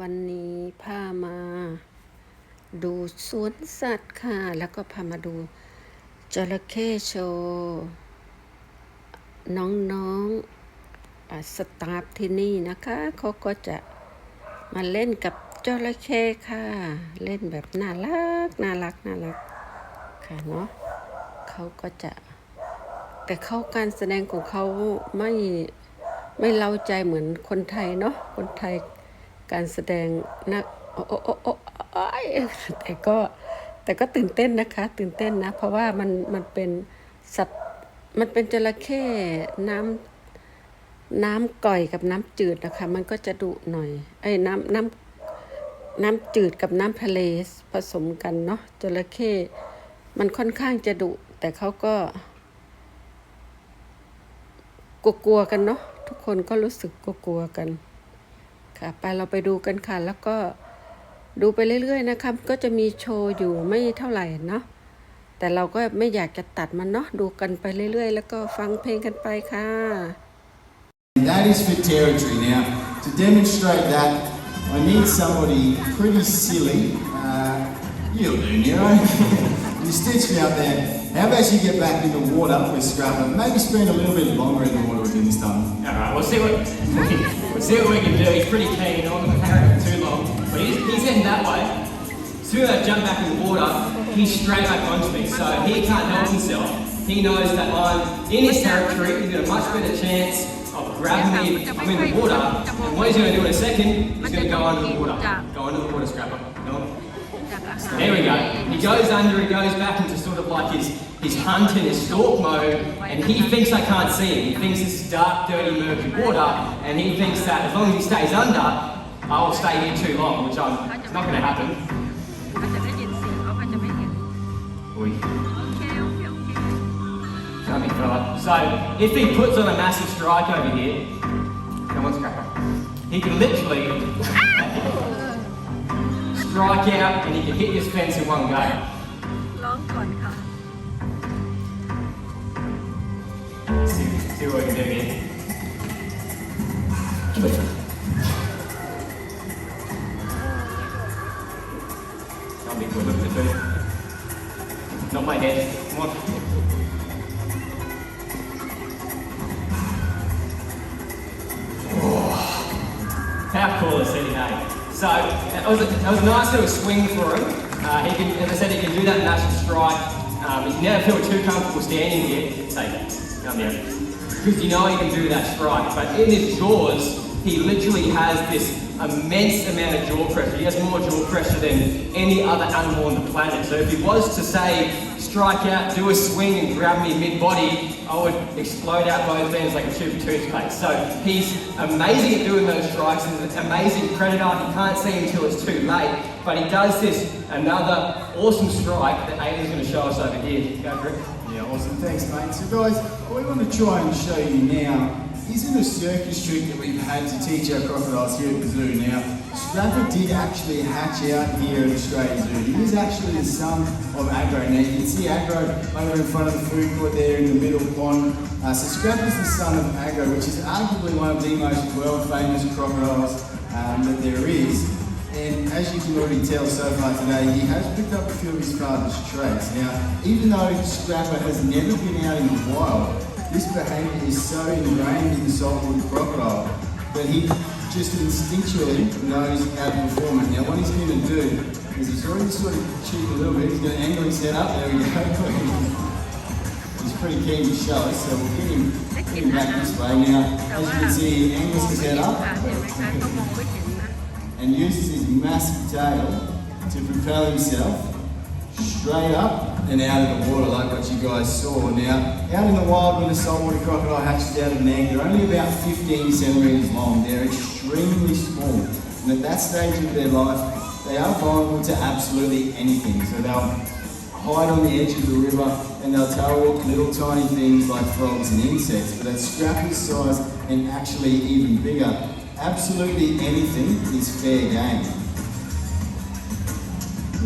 วันนี้พามาดูสวนสัตว์ค่ะแล้วก็พามาดูจระเข้โชว์น้องๆสตาฟที่นี่นะคะเขาก็จะมาเล่นกับจระเข้ค่ะเล่นแบบน่ารักค่ะเนาะเขาก็จะแต่การแสดงของเขาไม่เล้าใจเหมือนคนไทยเนาะคนไทยการแสดงนะแต่ก็ตื่นเต้นนะคะตื่นเต้นนะเพราะว่ามันเป็นสัตว์มันเป็นจระเข้น้ำก่อยกับน้ำจืดนะคะมันก็จะดุหน่อยน้ำจืดกับน้ำทะเลผสมกันเนาะจระเข้มันค่อนข้างจะดุแต่เขาก็กลัวกันเนาะทุกคนก็รู้สึกกลัวกันค่ะไปเราไปดูกันค่ะแล้วก็ดูไปเรื่อยๆนะคะก็จะมีโชว์อยู่ไม่เท่าไหร่เนาะแต่เราก็ไม่อยากจะตัดมันเนาะดูกันไปเรื่อยๆแล้วก็ฟังเพลงกันไปค่ะ That is for territory. Now, to demonstrate that, I need somebody pretty silly. You'll do, Nero. You stitch me up there. How about you get back in the water with Scrapper? Maybe spend a little bit longer in the water with him this time. Alright, we'll see what we can do. He's pretty keen. I'm not going to carry him too long. But he's heading that way. As soon as I jump back in the water, he's straight back onto me. So he can't help himself. He knows that I'm in his territory. He's got a much better chance of grabbing me if I'm in the water. And what he's going to do in a second, he's going to go under the water. Go under the water, Scrapper. Go on. There we go. He goes under, he goes back into sort of like his hunt and his stalk mode, and he thinks I can't see him. He thinks it's dark, dirty, murky water, and he thinks that as long as he stays under, I will stay here too long, which it's not going to happen. Oi. Show me, fella. So, if he puts on a massive strike over here, come on, Scrapper. He can literally strike out and he can hit this fence in one go. ร้องก่อนค่ะ See what we can do here. That'll be good. Look at the two. Not my head. Come on. Oh. How cool is he, hey? So that was a nice little swing for him. As I said, he can do that massive strike. If you never feel too comfortable standing here, take it. Come down. Because you know he can do that strike. But in his jaws, he literally has this immense amount of jaw pressure. He has more jaw pressure than any other animal on the planet. So if he was to say, strike out, do a swing and grab me mid-body, I would explode out both ends like a tube of toothpaste. So he's amazing at doing those strikes. He's an amazing predator. He can't see until it's too late. But he does another awesome strike that Aiden's going to show us over here. Go for it. Yeah, awesome. Thanks, mate. So, guys, what we want to try and show you now isn't a circus trick that we've had to teach our crocodiles here at the zoo. Now, Scrapper did actually hatch out here at Australia Zoo. He is actually the son of Agro. Now, you can see Agro over in front of the food court there in the middle pond. So Scrapper's the son of Agro, which is arguably one of the most world-famous crocodiles that there is. And as you can already tell so far today, he has picked up a few of his father's traits. Now, even though Scrapper has never been out in the wild, this behaviour is so ingrained in the saltwater crocodile that he just instinctually knows how to perform it. Now, what he's going to do is he's already sort of cheated a little bit. He's going to angle his head up. There we go. He's pretty keen to show us, so we'll get him back this way. Now, as you can see, he angles his head up and uses his massive tail to propel himself straight up and out of the water like what you guys saw. Now, out in the wild when the saltwater crocodile hatches out of an egg, they're only about 15 centimetres long. They're extremely small. And at that stage of their life, they are vulnerable to absolutely anything. So they'll hide on the edge of the river and they'll tail little tiny things like frogs and insects. But at Scrapper's size and actually even bigger, absolutely anything is fair game.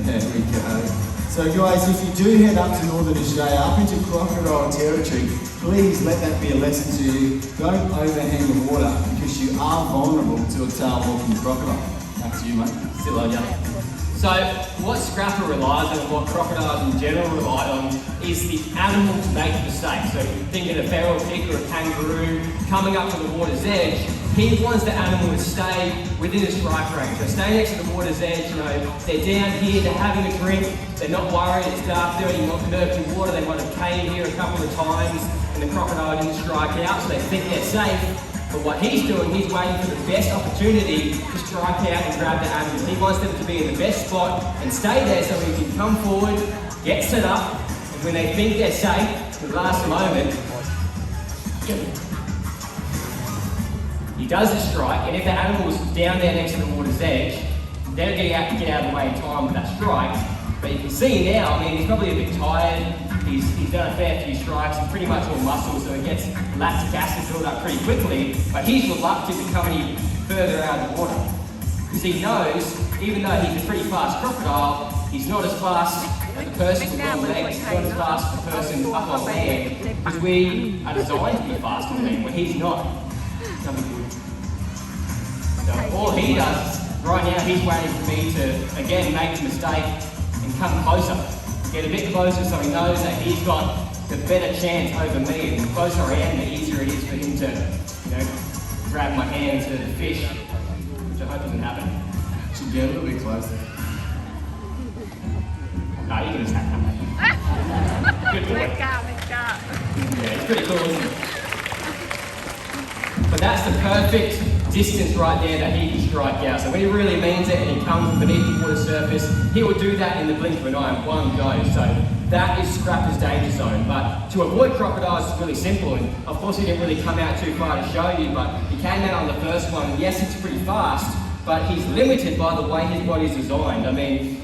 There we go. So guys, if you do head up to Northern Australia, up into crocodile territory, please let that be a lesson to you. Don't overhang the water because you are vulnerable to a tail-walking crocodile. That's you, mate. Still on you. So what Scrapper relies on, what crocodiles in general rely on, is the animal to make the mistake. So think of a feral pig or a kangaroo coming up to the water's edge. He wants the animal to stay within a strike range. So stay next to the water's edge, they're down here, they're having a drink, they're not worried, it's dark, dirty, murky water, they might have came here a couple of times and the crocodile didn't strike out, so they think they're safe. But what he's doing, he's waiting for the best opportunity to strike out and grab the animal. He wants them to be in the best spot and stay there so he can come forward, get set up, and when they think they're safe, the last moment, he does the strike, and if the animal's down there next to the water's edge, they'll get out of the way in time with that strike. But you can see now, he's probably a bit tired. He's done a fair few strikes. He's pretty much all muscle, so he gets lactic acid built up pretty quickly. But he's reluctant to come any further out of the water because he knows, even though he's a pretty fast crocodile, he's not as fast as the person with long legs. He's not as fast as the person up on land because we are designed to be fast on land, but he's not. So all he does right now, he's waiting for me to again make the mistake and come closer, get a bit closer so he knows that he's got the better chance over me. And the closer I am, the easier it is for him to, grab my hand to the fish, which I hope doesn't happen. Should get a little bit closer. No, you can just have that. Good boy. Yeah, it's pretty cool, isn't it? But that's the perfect distance right there that he can strike out. So when he really means it and he comes beneath the water surface, he will do that in the blink of an eye in one go. So that is Scrapper's danger zone. But to avoid crocodiles is really simple. And of course he didn't really come out too far to show you, but he came out on the first one. Yes, it's pretty fast, but he's limited by the way his body's designed.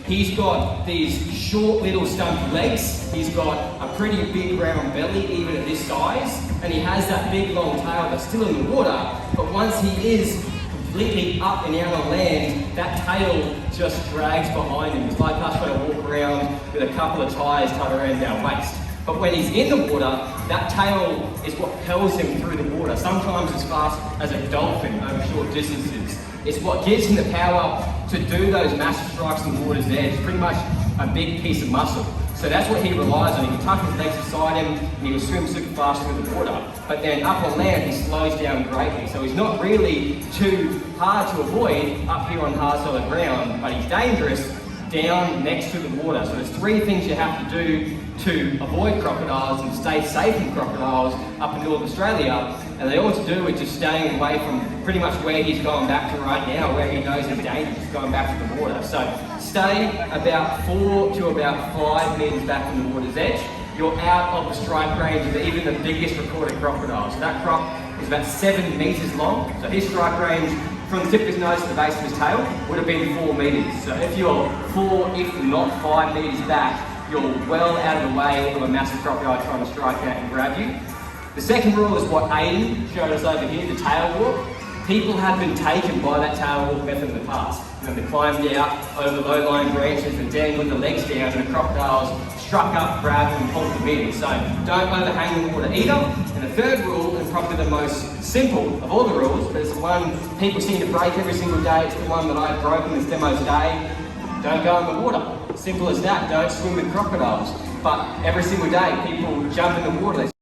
He's got these short little stumpy legs, he's got a pretty big round belly even at this size, and he has that big long tail that's still in the water, but once he is completely up and out on land, that tail just drags behind him. It's like us trying to walk around with a couple of tyres tied around our waist. But when he's in the water, that tail is what propels him through the water, sometimes as fast as a dolphin over short distances. It's what gives him the power to do those massive strikes on the water's edge, pretty much a big piece of muscle. So that's what he relies on. He can tuck his legs beside him and he will swim super fast through the water. But then up on land, he slows down greatly. So he's not really too hard to avoid up here on hard solid ground, but he's dangerous down next to the water. So there's three things you have to do to avoid crocodiles and stay safe from crocodiles up in North Australia. And they all to do with just staying away from pretty much where he's going back to right now, where he knows he's dangerous, going back to the water. So stay about 4 to about 5 metres back from the water's edge. You're out of the strike range of even the biggest recorded crocodile. So that croc is about 7 metres long. So his strike range from the tip of his nose to the base of his tail would have been 4 metres. So if you're 4, if not 5 metres back, you're well out of the way of a massive crocodile trying to strike out and grab you. The second rule is what Aiden showed us over here, the tail walk. People have been taken by that tail walk method in the past. They climbed out over low-lying branches and dangling the legs down, and the crocodiles struck up, grabbed and pulled them in. So don't overhang the water either. And the third rule, and probably the most simple of all the rules, but it's the one people seem to break every single day, it's the one that I've broken this demo today, don't go in the water. Simple as that, don't swim with crocodiles. But every single day people jump in the water.